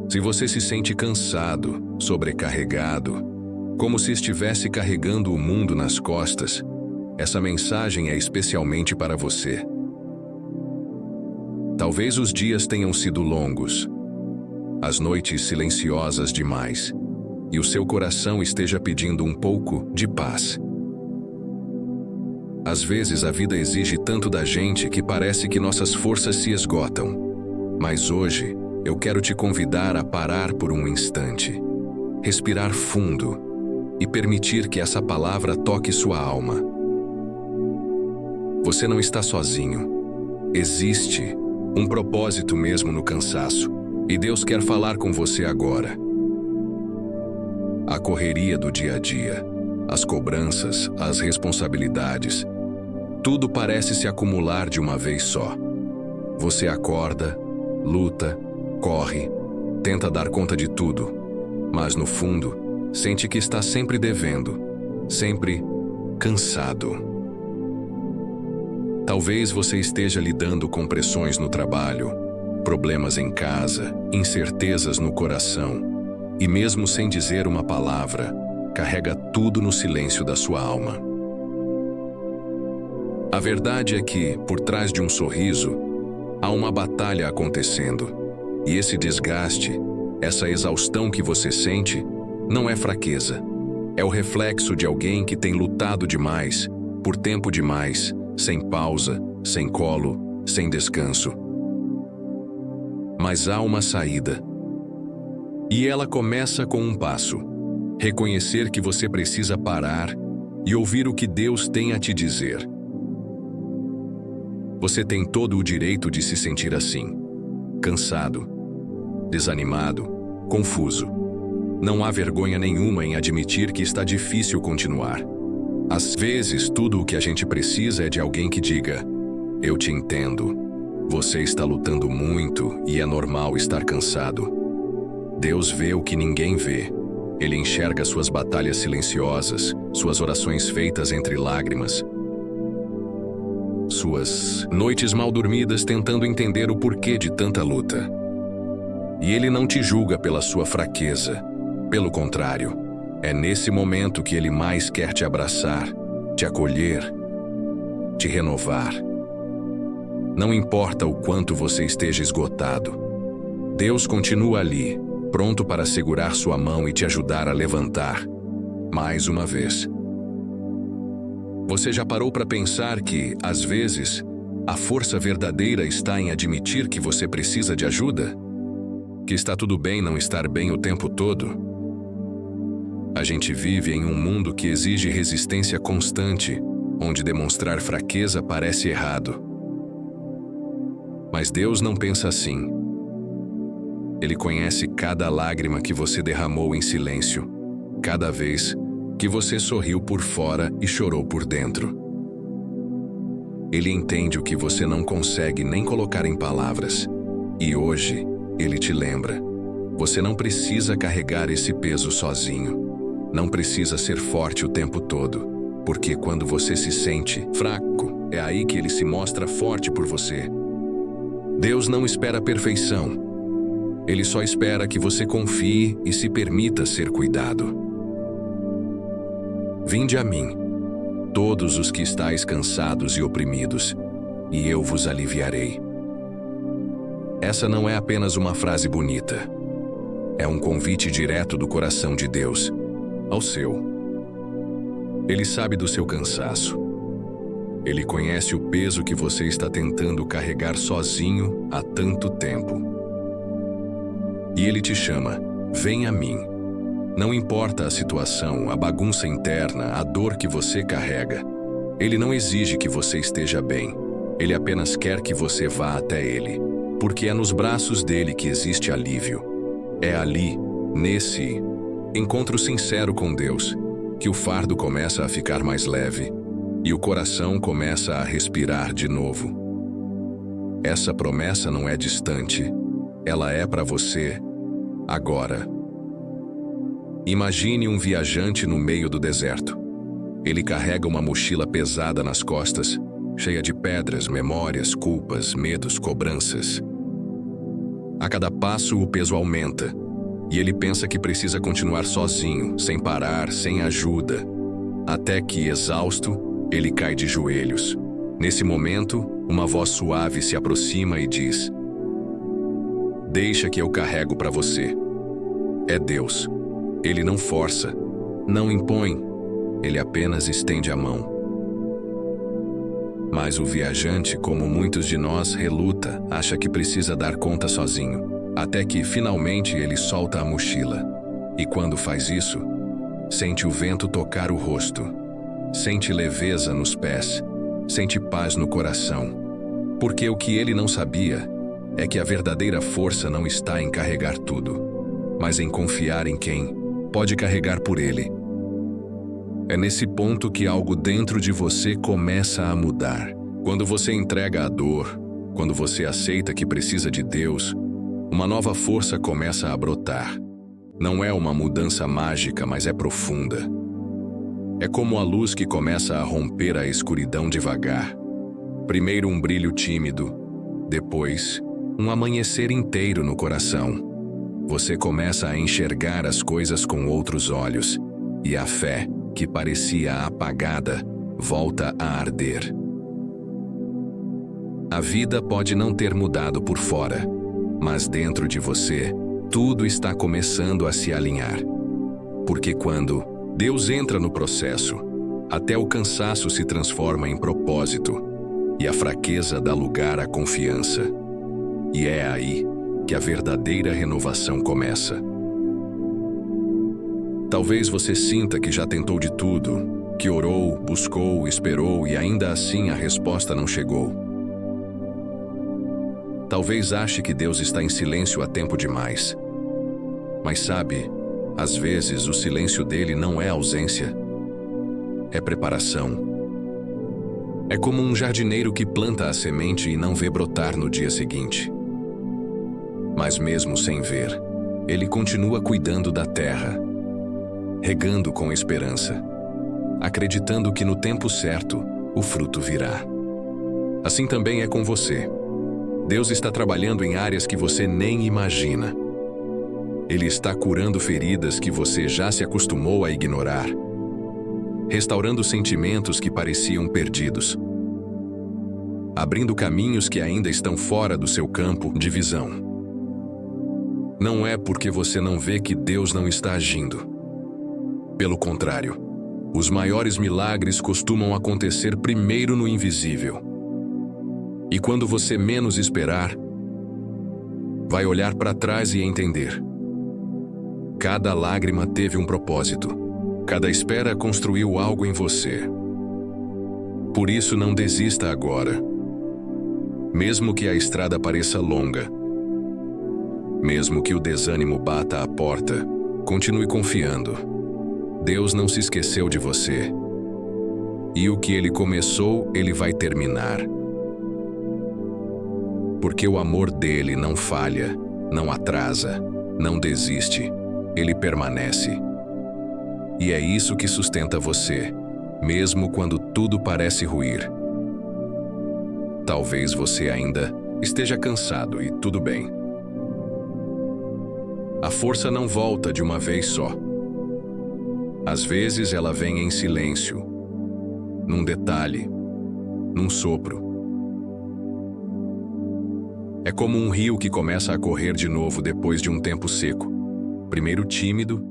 Se você se sente cansado, sobrecarregado, como se estivesse carregando o mundo nas costas, essa mensagem é especialmente para você. Talvez os dias tenham sido longos, as noites silenciosas demais, e o seu coração esteja pedindo um pouco de paz. Às vezes a vida exige tanto da gente que parece que nossas forças se esgotam. Mas hoje, eu quero te convidar a parar por um instante, respirar fundo e permitir que essa palavra toque sua alma. Você não está sozinho. Existe um propósito mesmo no cansaço, e Deus quer falar com você agora. A correria do dia a dia, as cobranças, as responsabilidades, tudo parece se acumular de uma vez só. Você acorda, luta, corre, tenta dar conta de tudo, mas no fundo, sente que está sempre devendo, sempre cansado. Talvez você esteja lidando com pressões no trabalho, problemas em casa, incertezas no coração, e mesmo sem dizer uma palavra, carrega tudo no silêncio da sua alma. A verdade é que, por trás de um sorriso, há uma batalha acontecendo, e esse desgaste, essa exaustão que você sente, não é fraqueza. É o reflexo de alguém que tem lutado demais, por tempo demais, sem pausa, sem colo, sem descanso. Mas há uma saída. E ela começa com um passo: reconhecer que você precisa parar e ouvir o que Deus tem a te dizer. Você tem todo o direito de se sentir assim, cansado, desanimado, confuso. Não há vergonha nenhuma em admitir que está difícil continuar. Às vezes, tudo o que a gente precisa é de alguém que diga: eu te entendo, você está lutando muito e é normal estar cansado. Deus vê o que ninguém vê. Ele enxerga suas batalhas silenciosas, suas orações feitas entre lágrimas, suas noites mal dormidas tentando entender o porquê de tanta luta. E Ele não te julga pela sua fraqueza. Pelo contrário, é nesse momento que Ele mais quer te abraçar, te acolher, te renovar. Não importa o quanto você esteja esgotado, Deus continua ali, pronto para segurar sua mão e te ajudar a levantar, mais uma vez. Você já parou para pensar que, às vezes, a força verdadeira está em admitir que você precisa de ajuda? Que está tudo bem não estar bem o tempo todo? A gente vive em um mundo que exige resistência constante, onde demonstrar fraqueza parece errado. Mas Deus não pensa assim. Ele conhece cada lágrima que você derramou em silêncio, cada vez que você sorriu por fora e chorou por dentro. Ele entende o que você não consegue nem colocar em palavras. E hoje, Ele te lembra: você não precisa carregar esse peso sozinho. Não precisa ser forte o tempo todo, porque quando você se sente fraco, é aí que Ele se mostra forte por você. Deus não espera a perfeição. Ele só espera que você confie e se permita ser cuidado. Vinde a mim, todos os que estáis cansados e oprimidos, e eu vos aliviarei. Essa não é apenas uma frase bonita. É um convite direto do coração de Deus ao seu. Ele sabe do seu cansaço. Ele conhece o peso que você está tentando carregar sozinho há tanto tempo. E Ele te chama: vem a mim. Não importa a situação, a bagunça interna, a dor que você carrega. Ele não exige que você esteja bem. Ele apenas quer que você vá até Ele, porque é nos braços dele que existe alívio. É ali, nesse encontro sincero com Deus, que o fardo começa a ficar mais leve e o coração começa a respirar de novo. Essa promessa não é distante, ela é para você, agora. Imagine um viajante no meio do deserto. Ele carrega uma mochila pesada nas costas, cheia de pedras, memórias, culpas, medos, cobranças. A cada passo, o peso aumenta. E ele pensa que precisa continuar sozinho, sem parar, sem ajuda. Até que, exausto, ele cai de joelhos. Nesse momento, uma voz suave se aproxima e diz: "Deixa que eu carrego para você." É Deus. Ele não força, não impõe, ele apenas estende a mão. Mas o viajante, como muitos de nós, reluta, acha que precisa dar conta sozinho, até que, finalmente, ele solta a mochila. E quando faz isso, sente o vento tocar o rosto, sente leveza nos pés, sente paz no coração. Porque o que ele não sabia é que a verdadeira força não está em carregar tudo, mas em confiar em quem pode carregar por ele. É nesse ponto que algo dentro de você começa a mudar. Quando você entrega a dor, quando você aceita que precisa de Deus, uma nova força começa a brotar. Não é uma mudança mágica, mas é profunda. É como a luz que começa a romper a escuridão devagar. Primeiro um brilho tímido, depois um amanhecer inteiro no coração. Você começa a enxergar as coisas com outros olhos, e a fé, que parecia apagada, volta a arder. A vida pode não ter mudado por fora, mas dentro de você, tudo está começando a se alinhar. Porque quando Deus entra no processo, até o cansaço se transforma em propósito, e a fraqueza dá lugar à confiança. E é aí que a verdadeira renovação começa. Talvez você sinta que já tentou de tudo, que orou, buscou, esperou e ainda assim a resposta não chegou. Talvez ache que Deus está em silêncio há tempo demais. Mas sabe, às vezes o silêncio dele não é ausência, é preparação. É como um jardineiro que planta a semente e não vê brotar no dia seguinte. Mas mesmo sem ver, ele continua cuidando da terra, regando com esperança, acreditando que no tempo certo o fruto virá. Assim também é com você. Deus está trabalhando em áreas que você nem imagina. Ele está curando feridas que você já se acostumou a ignorar, restaurando sentimentos que pareciam perdidos, abrindo caminhos que ainda estão fora do seu campo de visão. Não é porque você não vê que Deus não está agindo. Pelo contrário, os maiores milagres costumam acontecer primeiro no invisível. E quando você menos esperar, vai olhar para trás e entender. Cada lágrima teve um propósito. Cada espera construiu algo em você. Por isso não desista agora. Mesmo que a estrada pareça longa, mesmo que o desânimo bata à porta, continue confiando. Deus não se esqueceu de você. E o que Ele começou, Ele vai terminar. Porque o amor dele não falha, não atrasa, não desiste. Ele permanece. E é isso que sustenta você, mesmo quando tudo parece ruir. Talvez você ainda esteja cansado e tudo bem. A força não volta de uma vez só. Às vezes ela vem em silêncio, num detalhe, num sopro. É como um rio que começa a correr de novo depois de um tempo seco. Primeiro tímido,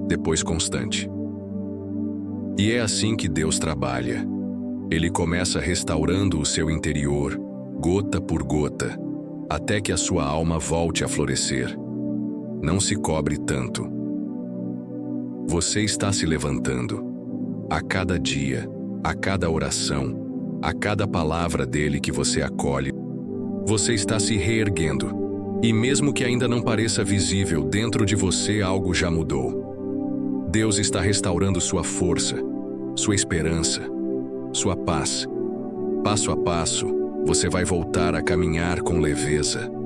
depois constante. E é assim que Deus trabalha. Ele começa restaurando o seu interior, gota por gota, até que a sua alma volte a florescer. Não se cobre tanto. Você está se levantando. A cada dia, a cada oração, a cada palavra dele que você acolhe, você está se reerguendo. E mesmo que ainda não pareça visível, dentro de você algo já mudou. Deus está restaurando sua força, sua esperança, sua paz. Passo a passo, você vai voltar a caminhar com leveza.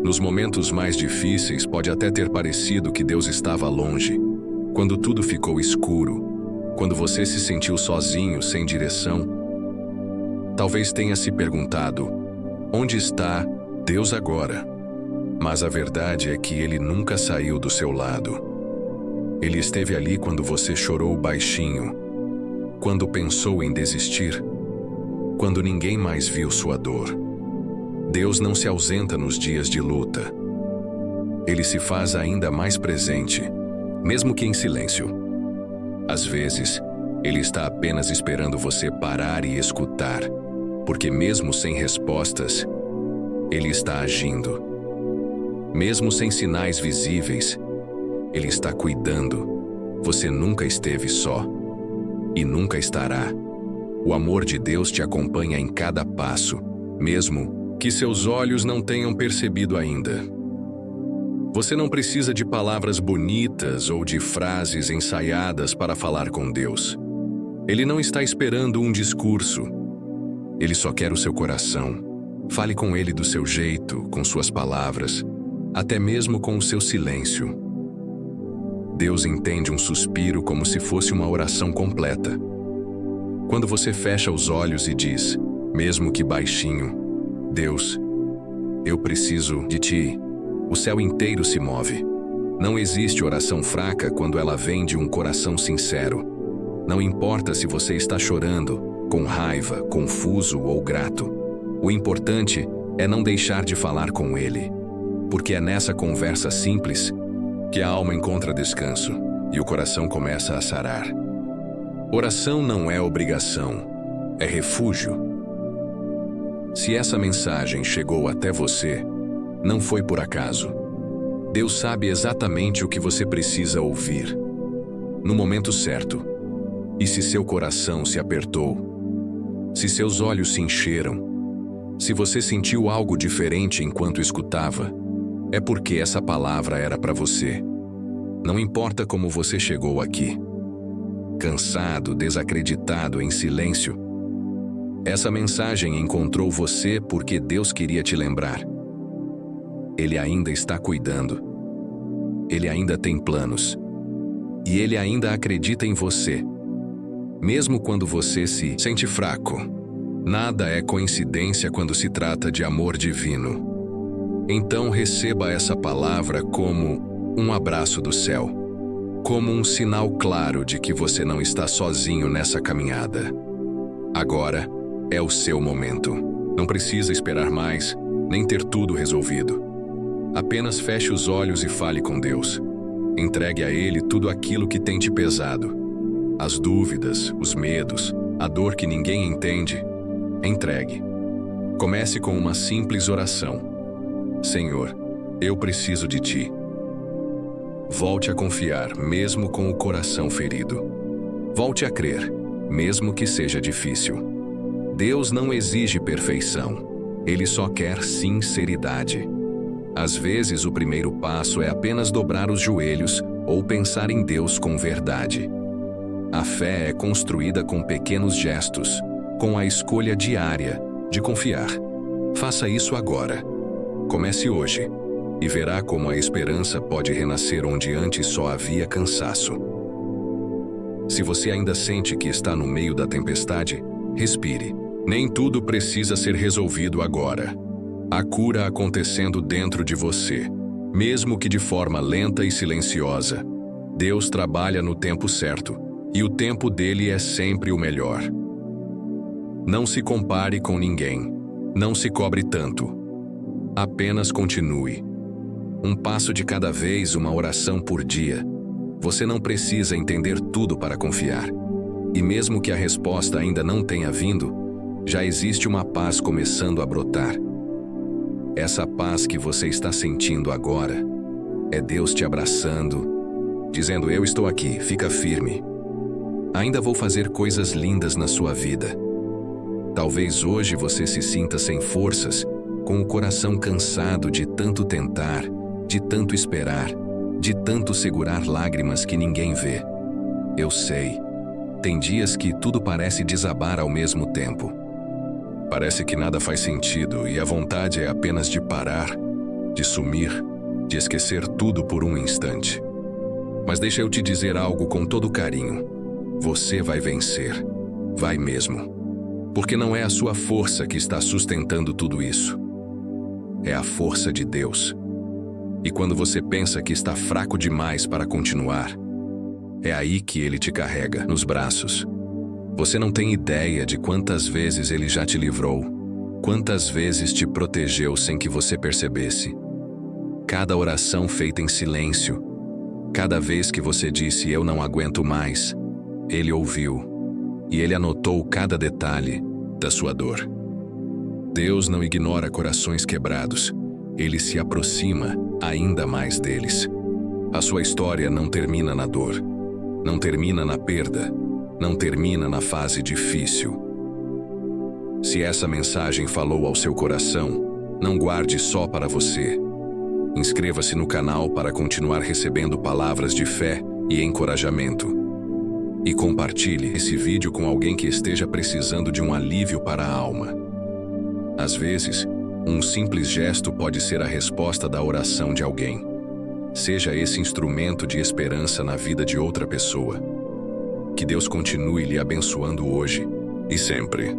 Nos momentos mais difíceis, pode até ter parecido que Deus estava longe. Quando tudo ficou escuro, quando você se sentiu sozinho, sem direção, talvez tenha se perguntado: onde está Deus agora. Mas a verdade é que Ele nunca saiu do seu lado. Ele esteve ali quando você chorou baixinho, quando pensou em desistir, quando ninguém mais viu sua dor. Deus não se ausenta nos dias de luta. Ele se faz ainda mais presente, mesmo que em silêncio. Às vezes, Ele está apenas esperando você parar e escutar, porque mesmo sem respostas, Ele está agindo. Mesmo sem sinais visíveis, Ele está cuidando. Você nunca esteve só e nunca estará. O amor de Deus te acompanha em cada passo, mesmo que seus olhos não tenham percebido ainda. Você não precisa de palavras bonitas ou de frases ensaiadas para falar com Deus. Ele não está esperando um discurso. Ele só quer o seu coração. Fale com Ele do seu jeito, com suas palavras, até mesmo com o seu silêncio. Deus entende um suspiro como se fosse uma oração completa. Quando você fecha os olhos e diz, mesmo que baixinho, Deus, eu preciso de Ti, o céu inteiro se move. Não existe oração fraca quando ela vem de um coração sincero. Não importa se você está chorando, com raiva, confuso ou grato. O importante é não deixar de falar com Ele, porque é nessa conversa simples que a alma encontra descanso e o coração começa a sarar. Oração não é obrigação, é refúgio. Se essa mensagem chegou até você, não foi por acaso. Deus sabe exatamente o que você precisa ouvir, no momento certo. E se seu coração se apertou, se seus olhos se encheram, se você sentiu algo diferente enquanto escutava, é porque essa palavra era para você. Não importa como você chegou aqui, cansado, desacreditado, em silêncio, essa mensagem encontrou você porque Deus queria te lembrar. Ele ainda está cuidando. Ele ainda tem planos. E Ele ainda acredita em você. Mesmo quando você se sente fraco, nada é coincidência quando se trata de amor divino. Então receba essa palavra como um abraço do céu, como um sinal claro de que você não está sozinho nessa caminhada. Agora é o seu momento. Não precisa esperar mais, nem ter tudo resolvido. Apenas feche os olhos e fale com Deus. Entregue a Ele tudo aquilo que tem te pesado. As dúvidas, os medos, a dor que ninguém entende. Entregue. Comece com uma simples oração. Senhor, eu preciso de Ti. Volte a confiar, mesmo com o coração ferido. Volte a crer, mesmo que seja difícil. Deus não exige perfeição. Ele só quer sinceridade. Às vezes, o primeiro passo é apenas dobrar os joelhos ou pensar em Deus com verdade. A fé é construída com pequenos gestos, com a escolha diária de confiar. Faça isso agora. Comece hoje e verá como a esperança pode renascer onde antes só havia cansaço. Se você ainda sente que está no meio da tempestade, respire. Nem tudo precisa ser resolvido agora. Há cura acontecendo dentro de você, mesmo que de forma lenta e silenciosa. Deus trabalha no tempo certo, e o tempo dele é sempre o melhor. Não se compare com ninguém. Não se cobre tanto. Apenas continue. Um passo de cada vez, uma oração por dia. Você não precisa entender tudo para confiar. E mesmo que a resposta ainda não tenha vindo, já existe uma paz começando a brotar. Essa paz que você está sentindo agora é Deus te abraçando, dizendo: eu estou aqui, fica firme. Ainda vou fazer coisas lindas na sua vida. Talvez hoje você se sinta sem forças, com o coração cansado de tanto tentar, de tanto esperar, de tanto segurar lágrimas que ninguém vê. Eu sei, tem dias que tudo parece desabar ao mesmo tempo. Parece que nada faz sentido e a vontade é apenas de parar, de sumir, de esquecer tudo por um instante. Mas deixa eu te dizer algo com todo carinho. Você vai vencer. Vai mesmo. Porque não é a sua força que está sustentando tudo isso. é a força de Deus. E quando você pensa que está fraco demais para continuar, é aí que Ele te carrega nos braços. Você não tem ideia de quantas vezes Ele já te livrou, quantas vezes te protegeu sem que você percebesse. Cada oração feita em silêncio, cada vez que você disse "eu não aguento mais", Ele ouviu e Ele anotou cada detalhe da sua dor. Deus não ignora corações quebrados, Ele se aproxima ainda mais deles. A sua história não termina na dor, não termina na perda, não termina na fase difícil. Se essa mensagem falou ao seu coração, não guarde só para você. Inscreva-se no canal para continuar recebendo palavras de fé e encorajamento. E compartilhe esse vídeo com alguém que esteja precisando de um alívio para a alma. Às vezes, um simples gesto pode ser a resposta da oração de alguém. Seja esse instrumento de esperança na vida de outra pessoa. Que Deus continue lhe abençoando hoje e sempre.